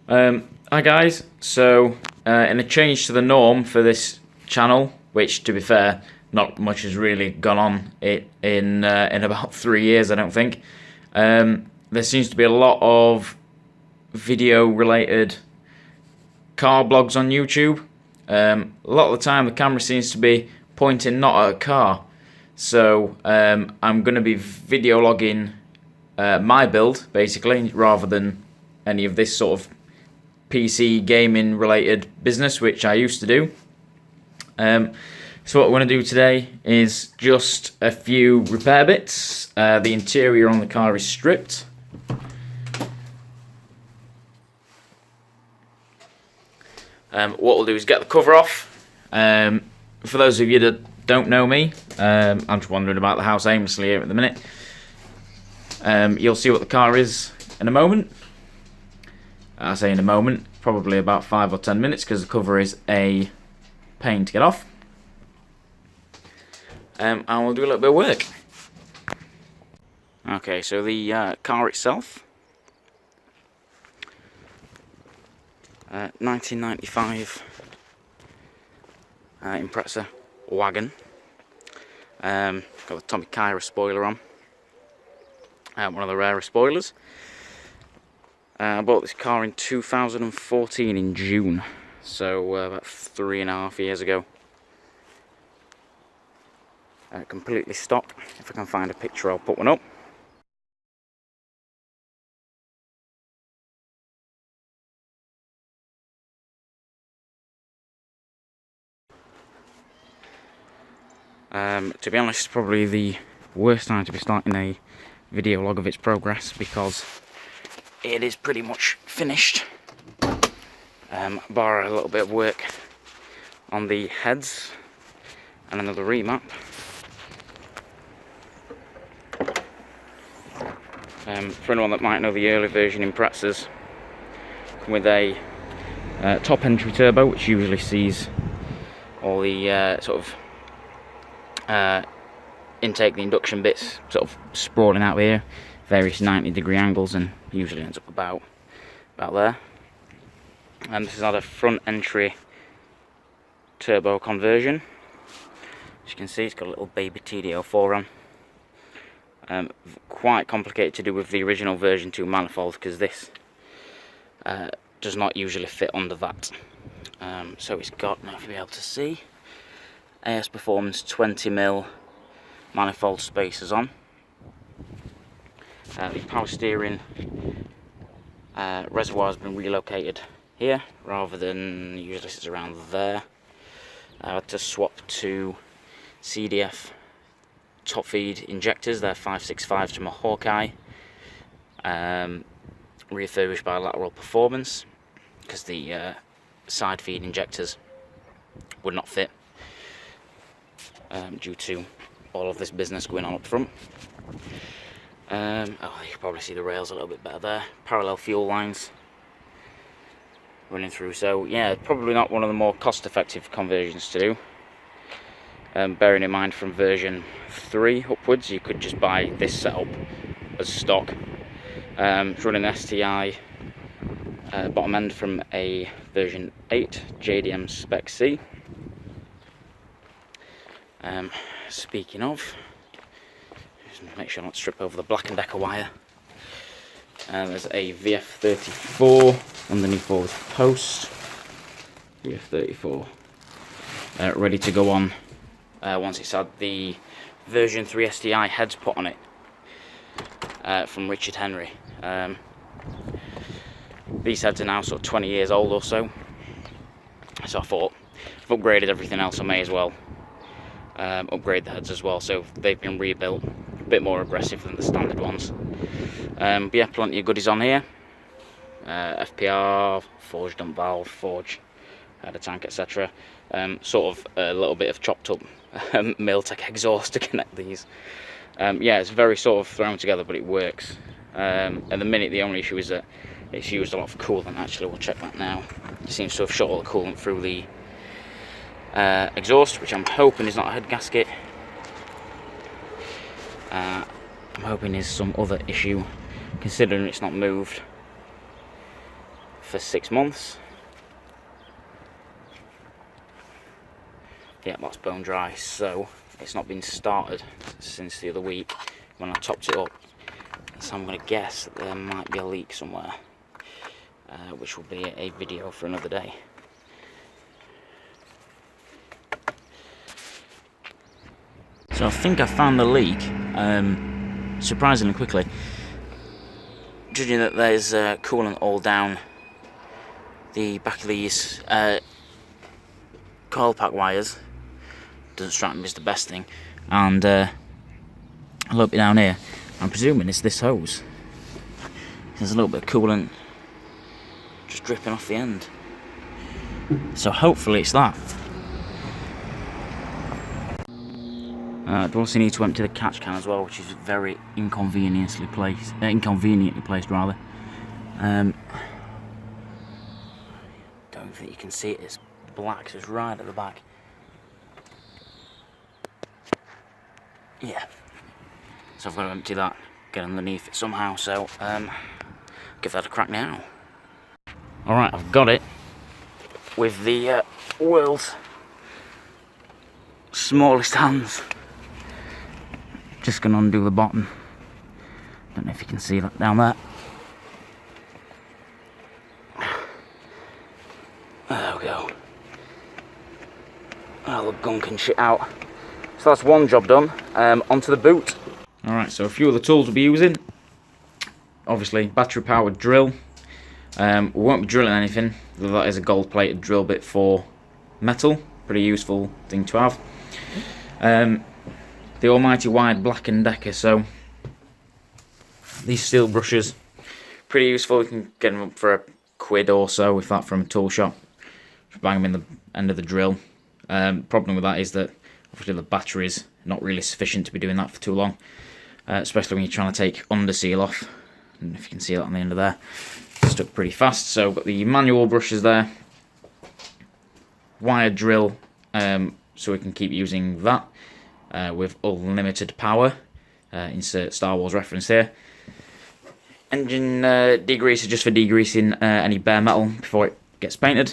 Hi guys, so in a change to the norm for this channel, which to be fair, not much has really gone on in about 3 years, I don't think. There seems to be a lot of video related car blogs on YouTube. A lot of the time the camera seems to be pointing not at a car, so I'm going to be video logging my build basically, rather than any of this sort of PC gaming related business which I used to do. So what we're going to do today is just a few repair bits. The interior on the car is stripped. What we'll do is get the cover off. For those of you that don't know me, I'm just wandering about the house aimlessly here at the minute. You'll see what the car is in a moment. I say in a moment, probably about 5 or 10 minutes, because the cover is a pain to get off. And we'll do a little bit of work. Okay, so the car itself, 1995 Impreza wagon. Got the Tommy Kyra spoiler on. One of the rarer spoilers. I bought this car in 2014 in June, so about 3.5 years ago. Completely stock. If I can find a picture, I'll put one up. To be honest, it's probably the worst time to be starting a video log of its progress, because it is pretty much finished, bar a little bit of work on the heads and another remap. For anyone that might know the early version Imprezas, with a top entry turbo, which usually sees all the sort of intake, the induction bits sort of sprawling out here, various 90-degree angles, and usually ends up about there. And this has had a front entry turbo conversion. As you can see, it's got a little baby TD04 on. Quite complicated to do with the original version 2 manifold, because this does not usually fit under that. So it's got, now if you'll be able to see, AS Performance 20mm manifold spacers on. The power steering reservoir has been relocated here, rather than usually it's around there. I had to swap to CDF top feed injectors. They're 565s from a Hawkeye, refurbished by Lateral Performance, because the side feed injectors would not fit due to all of this business going on up front. Oh, you can probably see the rails a little bit better there. Parallel fuel lines running through. So yeah, probably not one of the more cost-effective conversions to do. Bearing in mind from version 3 upwards, you could just buy this setup as stock. It's running STI bottom end from a version 8 JDM Spec C. Speaking of, just make sure not to strip over the Black & Decker wire. There's a VF34 underneath all this post. VF34 ready to go on once it's had the version 3 STI heads put on it from Richard Henry. These heads are now sort of 20 years old or so, so I thought if I've upgraded everything else, I may as well upgrade the heads as well. So they've been rebuilt, a bit more aggressive than the standard ones. But yeah, plenty of goodies on here. FPR, forged dump valve, forge header tank, etc. Sort of a little bit of chopped up Miltech exhaust to connect these. Yeah, it's very sort of thrown together, but it works. At the minute, the only issue is that it's used a lot of coolant. Actually, we'll check that now. It seems to have shot all the coolant through the exhaust, which I'm hoping is not a head gasket. I'm hoping is some other issue, considering it's not moved for 6 months. Yeah, that's bone dry, so it's not been started since the other week when I topped it up. So I'm going to guess that there might be a leak somewhere, which will be a video for another day. So I think I found the leak surprisingly quickly. Judging that there's coolant all down the back of these coil pack wires, doesn't strike me as the best thing. And a little bit down here, I'm presuming it's this hose. There's a little bit of coolant just dripping off the end. So hopefully it's that. I also need to empty the catch can as well, which is very inconveniently placed. Rather. Don't think you can see it. It's black, so it's right at the back. Yeah. So I've got to empty that, get underneath it somehow. So give that a crack now. All right, I've got it with the world's smallest hands. Just going to undo the bottom. Don't know if you can see that down there. There we go. All the gunk and shit out. So that's one job done. Onto the boot. Alright, so a few of the tools we'll be using. Obviously, battery powered drill. We won't be drilling anything, though that is a gold plated drill bit for metal. Pretty useful thing to have. The almighty wide Black & Decker, so these steel brushes, pretty useful. You can get them up for £1 or so, if that, from a tool shop. Just bang them in the end of the drill. Problem with that is that obviously the battery's not really sufficient to be doing that for too long, especially when you're trying to take under seal off. And if you can see that on the end of there, it's stuck pretty fast. So I've got the manual brushes there, wired drill, so we can keep using that. With unlimited power. Insert Star Wars reference here. Engine degreaser just for degreasing any bare metal before it gets painted.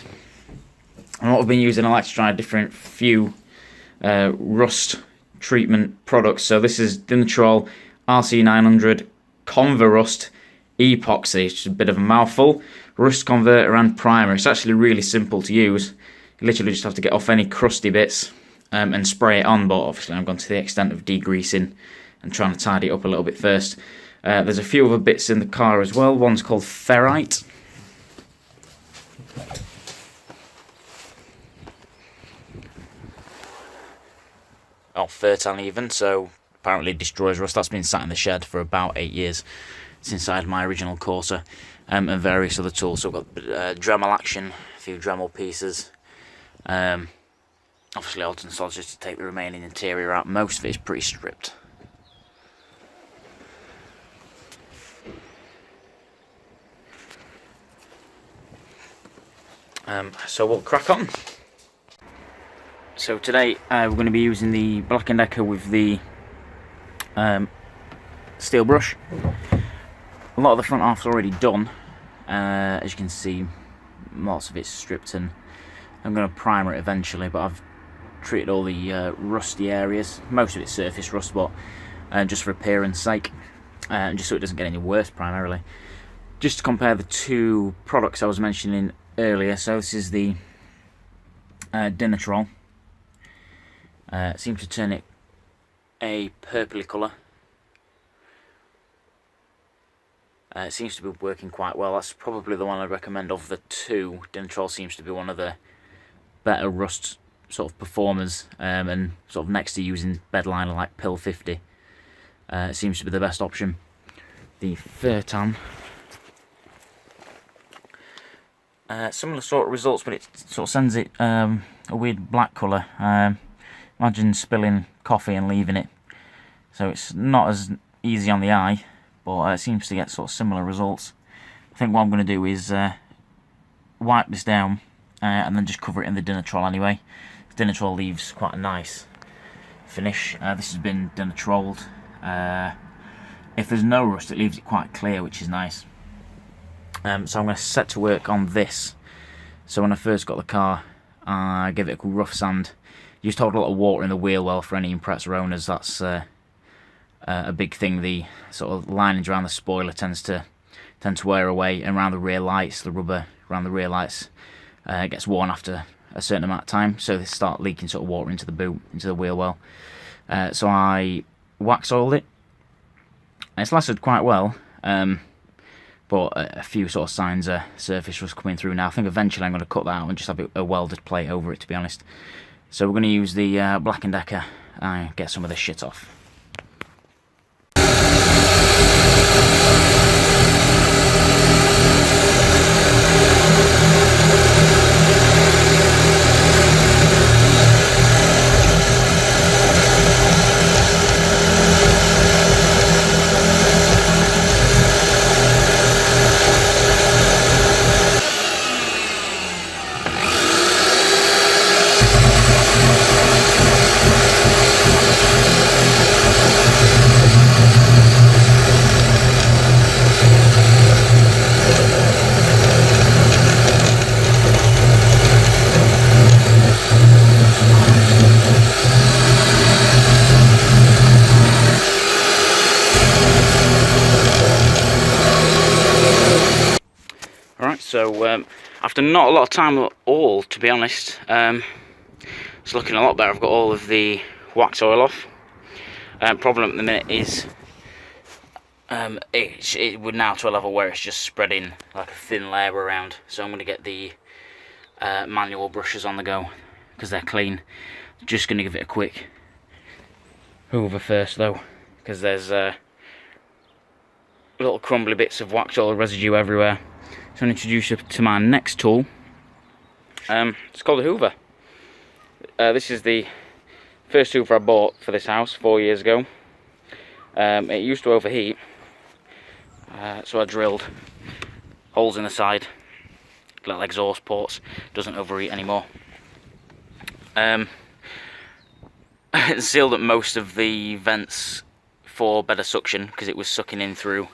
And what we've been using, I like to try different few rust treatment products. So this is Dinatrol RC900 Converust Epoxy. It's just a bit of a mouthful. Rust converter and primer. It's actually really simple to use. You literally just have to get off any crusty bits and spray it on, but obviously I've gone to the extent of degreasing and trying to tidy it up a little bit first. There's a few other bits in the car as well. One's called ferrite. Oh, fertile even, so apparently destroys rust. That's been sat in the shed for about 8 years since I had my original Corsa, and various other tools. So I've got Dremel action, a few Dremel pieces. Obviously Alton sods just to take the remaining interior out. Most of it is pretty stripped. So we'll crack on. So today we're going to be using the Black & Decker with the steel brush. A lot of the front half's already done. As you can see, lots of it's stripped, and I'm going to primer it eventually, but I've treated all the rusty areas. Most of it's surface rust, but just for appearance sake, just so it doesn't get any worse primarily. Just to compare the two products I was mentioning earlier, so this is the Dinatrol. Seems to turn it a purpley colour. It seems to be working quite well. That's probably the one I'd recommend of the two. Dinatrol seems to be one of the better rust sort of performers, and sort of next to using bedliner like Pill 50, it seems to be the best option. The Fertan, similar sort of results, but it sort of sends it a weird black colour. Imagine spilling coffee and leaving it. So it's not as easy on the eye, but it seems to get sort of similar results. I think what I'm going to do is wipe this down and then just cover it in the Dinatrol anyway. Dinatrol leaves quite a nice finish. This has been Dinatrolled. If there's no rust, it leaves it quite clear, which is nice. So I'm going to set to work on this. So when I first got the car, I gave it a good rough sand. Used to hold a lot of water in the wheel well for any Impreza owners. That's a big thing. The sort of linings around the spoiler tend to wear away, and around the rear lights, the rubber around the rear lights gets worn after a certain amount of time, so they start leaking sort of water into the boot, into the wheel well. So I wax oiled it. It's lasted quite well, but a few sort of signs of surface rust coming through now. I think eventually I'm going to cut that out and just have a welded plate over it, to be honest. So we're going to use the Black & Decker and get some of this shit off. So after not a lot of time at all, to be honest, it's looking a lot better. I've got all of the wax oil off. Problem at the minute is we're now to a level where it's just spreading like a thin layer around. So I'm going to get the manual brushes on the go because they're clean. Just going to give it a quick hoover first though, because there's little crumbly bits of wax oil residue everywhere. So I'm going to introduce you to my next tool. It's called a hoover. This is the first hoover I bought for this house 4 years ago. It used to overheat, so I drilled holes in the side, little exhaust ports. Doesn't overheat anymore. It sealed up most of the vents for better suction because it was sucking in through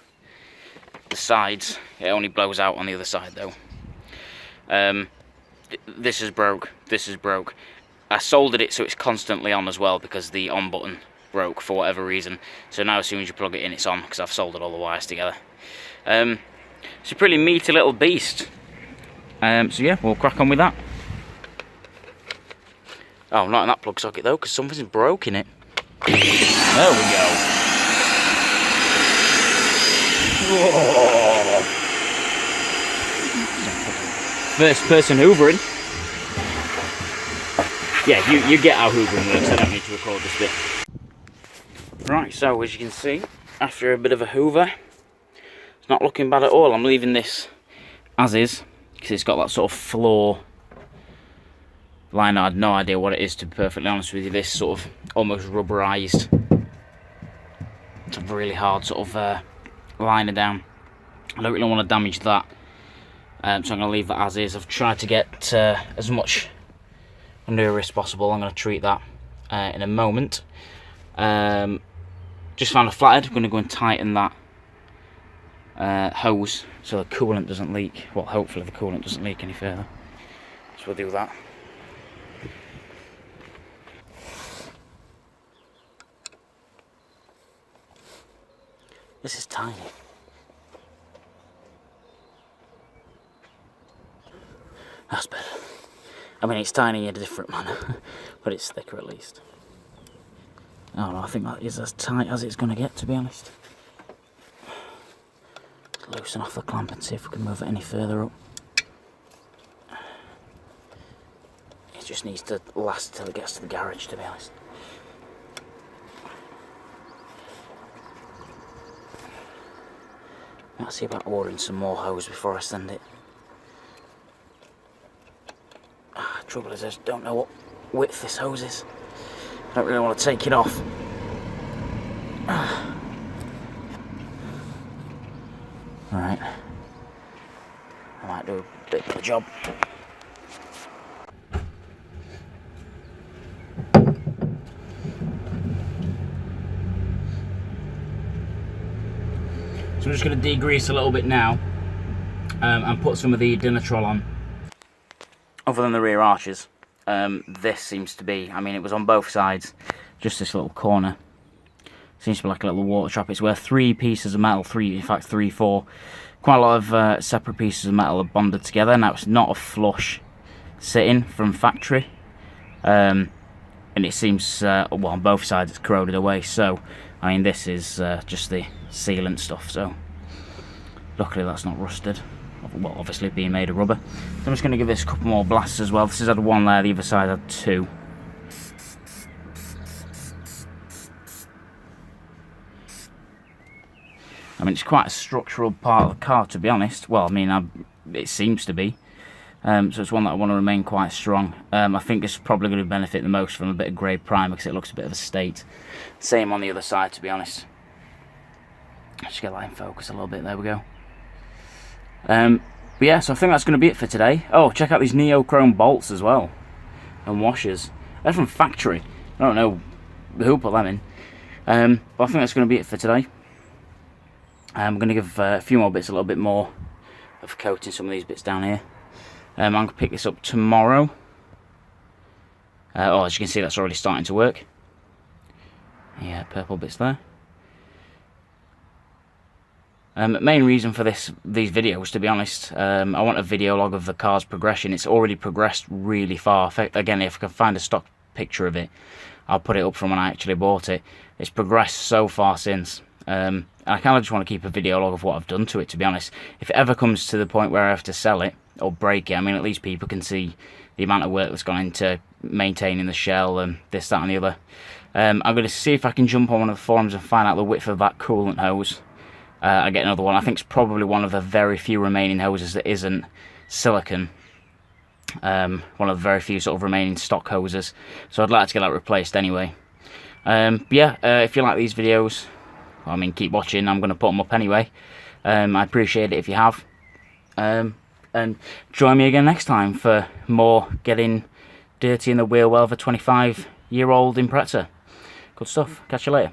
the sides. It only blows out on the other side though. This is broke. This is broke. I soldered it so it's constantly on as well because the on button broke for whatever reason. So now as soon as you plug it in, it's on because I've soldered all the wires together. It's a pretty meaty little beast. So yeah, we'll crack on with that. Oh, not in that plug socket though, because something's broke in it. There we go. Whoa. First person hoovering. Yeah, you get how hoovering works. I don't need to record this bit. Right, so as you can see, after a bit of a hoover, it's not looking bad at all. I'm leaving this as is because it's got that sort of floor line. I had no idea what it is, to be perfectly honest with you. This sort of almost rubberized, it's a really hard sort of liner down. I don't really want to damage that, so I'm going to leave that as is. I've tried to get as much under as possible. I'm going to treat that in a moment. Just found a flathead. I'm going to go and tighten that hose so the coolant doesn't leak. Well, hopefully the coolant doesn't leak any further. So we'll do that. This is tiny. That's better. I mean, it's tiny in a different manner, but it's thicker at least. Oh no, I think that is as tight as it's going to get, to be honest. Let's loosen off the clamp and see if we can move it any further up. It just needs to last till it gets to the garage, to be honest. I'll see about ordering some more hose before I send it. Trouble is, I just don't know what width this hose is. I don't really want to take it off. Alright. I might do a bit of a job. So I'm just going to degrease a little bit now. and put some of the Dinatrol on. Other than the rear arches, this seems to be, I mean, it was on both sides, just this little corner. Seems to be like a little water trap. It's where 3 pieces of metal, in fact 3, 4, quite a lot of separate pieces of metal are bonded together. Now it's not a flush sitting from factory, and it seems, well, on both sides it's corroded away. So, I mean, this is just the sealant stuff, so luckily that's not rusted. Well, obviously being made of rubber. So I'm just going to give this a couple more blasts as well. This has had 1 there, the other side had 2. I mean, it's quite a structural part of the car, to be honest. Well, I mean, it seems to be. So it's one that I want to remain quite strong. I think this is probably going to benefit the most from a bit of grey primer, because it looks a bit of a state. Same on the other side, to be honest. Just get that in focus a little bit. There we go. But yeah, so I think that's going to be it for today. Oh, check out these neochrome bolts as well, and washers. They're from factory. I don't know who put them in. But I think that's going to be it for today. I'm going to give a few more bits a little bit more of coating some of these bits down here. I'm going to pick this up tomorrow. Oh, as you can see, that's already starting to work. Yeah, purple bits there. Main reason for these videos, to be honest, I want a video log of the car's progression. It's already progressed really far. Again, if I can find a stock picture of it, I'll put it up from when I actually bought it. It's progressed so far since. And I kind of just want to keep a video log of what I've done to it, to be honest. If it ever comes to the point where I have to sell it or break it, I mean, at least people can see the amount of work that's gone into maintaining the shell and this, that and the other. I'm going to see if I can jump on one of the forums and find out the width of that coolant hose. I get another one. I think it's probably one of the very few remaining hoses that isn't silicone. One of the very few sort of remaining stock hoses. So I'd like to get that replaced anyway. But yeah, if you like these videos, I mean, keep watching. I'm going to put them up anyway. I appreciate it if you have. And join me again next time for more getting dirty in the wheel well of a 25-year-old Impreza. Good stuff. Catch you later.